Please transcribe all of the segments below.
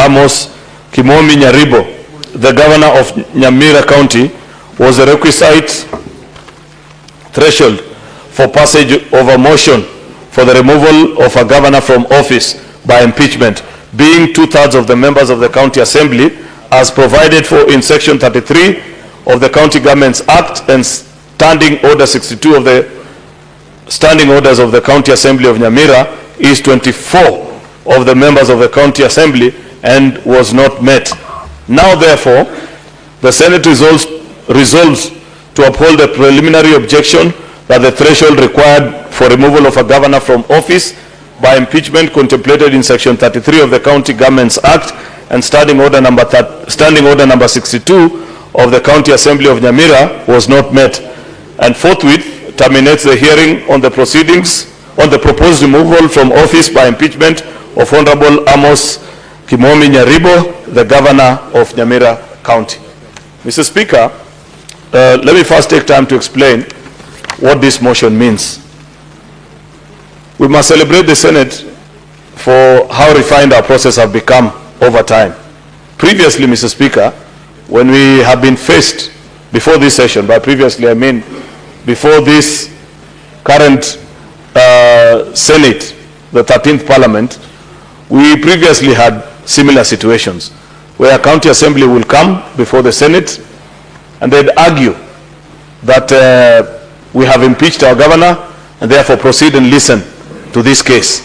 Amos Kimomi Nyaribo, the governor of Nyamira County, was the requisite threshold for passage of a motion for the removal of a governor from office by impeachment, being 2/3 of the members of the county assembly, as provided for in section 33 of the County Governments Act and Standing Order 62 of the Standing Orders of the County Assembly of Nyamira, is 24 of the members of the County Assembly, and was not met. Now, therefore, the Senate resolves to uphold the preliminary objection that the threshold required for removal of a governor from office by impeachment contemplated in section 33 of the County Governments Act and Standing Order number 62 of the County Assembly of Nyamira was not met, and forthwith terminates the hearing on the proceedings on the proposed removal from office by impeachment of Honorable Amos Kimomi Nyaribo, the governor of Nyamira County. Mr. Speaker, let me first take time to explain what this motion means. We must celebrate the Senate for how refined our process have become over time. Previously, Mr. Speaker, when we have been faced before this session, by previously I mean before this current Senate, the 13th Parliament, we previously had similar situations where a county assembly will come before the Senate and they'd argue that we have impeached our governor and therefore proceed and listen to this case.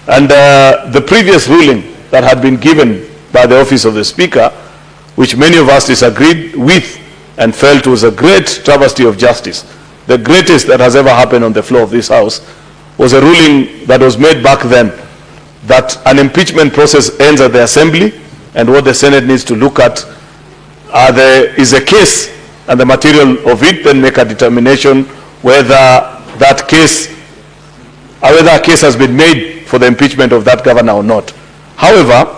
And the previous ruling that had been given by the office of the Speaker, which many of us disagreed with and felt was a great travesty of justice, the greatest that has ever happened on the floor of this House, was a ruling that was made back then that an impeachment process ends at the Assembly, and what the Senate needs to look at is a case and the material of it, then make a determination whether that case, whether a case has been made for the impeachment of that governor or not. However,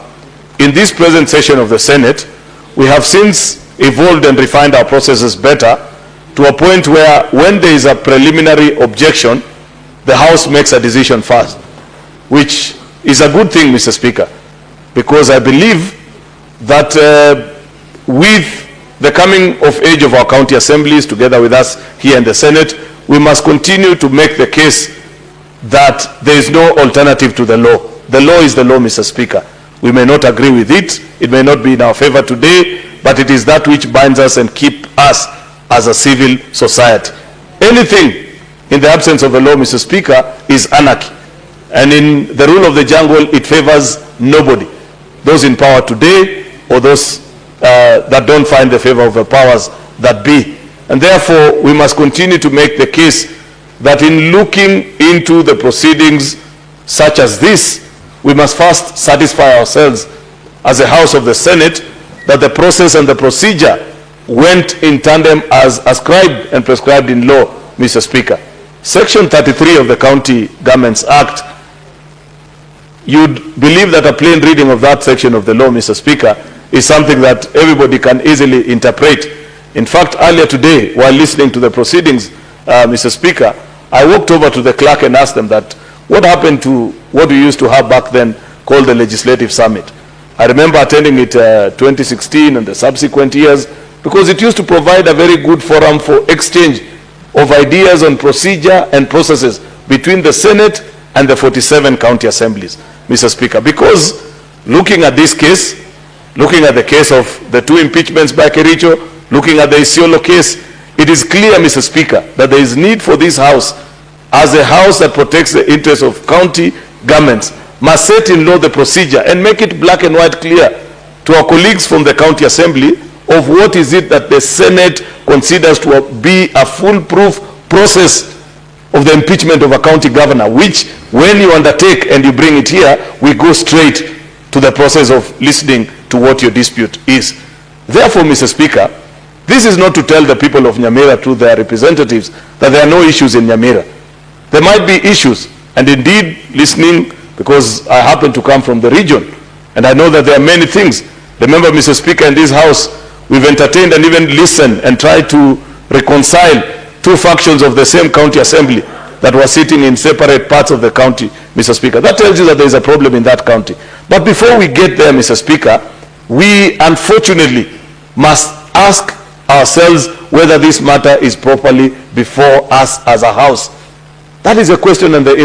in this present session of the Senate, we have since evolved and refined our processes better to a point where when there is a preliminary objection, the House makes a decision first, which is a good thing, Mr. Speaker, because I believe that with the coming of age of our county assemblies, together with us here in the Senate, we must continue to make the case that there is no alternative to the law. The law is the law, Mr. Speaker. We may not agree with it, it may not be in our favor today, but it is that which binds us and keeps us as a civil society. Anything in the absence of the law, Mr. Speaker, is anarchy. And in the rule of the jungle, it favors nobody. Those in power today or those that don't find the favor of the powers that be. And therefore, we must continue to make the case that in looking into the proceedings such as this, we must first satisfy ourselves as a House of the Senate that the process and the procedure went in tandem as ascribed and prescribed in law, Mr. Speaker. Section 33 of the County Governments Act, you'd believe that a plain reading of that section of the law, Mr. Speaker, is something that everybody can easily interpret. In fact, earlier today, while listening to the proceedings, Mr. Speaker, I walked over to the clerk and asked them that what happened to what we used to have back then called the Legislative Summit. I remember attending it 2016 and the subsequent years, because it used to provide a very good forum for exchange of ideas on procedure and processes between the Senate and the 47 county assemblies, Mr. Speaker. Because looking at this case, looking at the case of the two impeachments by Kericho, looking at the Isiolo case, it is clear, Mr. Speaker, that there is need for this House, as a House that protects the interests of county governments, must set in law the procedure and make it black and white clear to our colleagues from the county assembly of what is it that the Senate considers to be a foolproof process of the impeachment of a county governor, which when you undertake and you bring it here, we go straight to the process of listening to what your dispute is. Therefore, Mr. Speaker, this is not to tell the people of Nyamira through their representatives that there are no issues in Nyamira. There might be issues, and indeed listening, because I happen to come from the region, and I know that there are many things. Remember, Mr. Speaker, in this House, we've entertained and even listened and tried to reconcile two factions of the same county assembly that were sitting in separate parts of the county, Mr. Speaker. That tells you that there is a problem in that county. But before we get there, Mr. Speaker, we unfortunately must ask ourselves whether this matter is properly before us as a house. That is a question, and the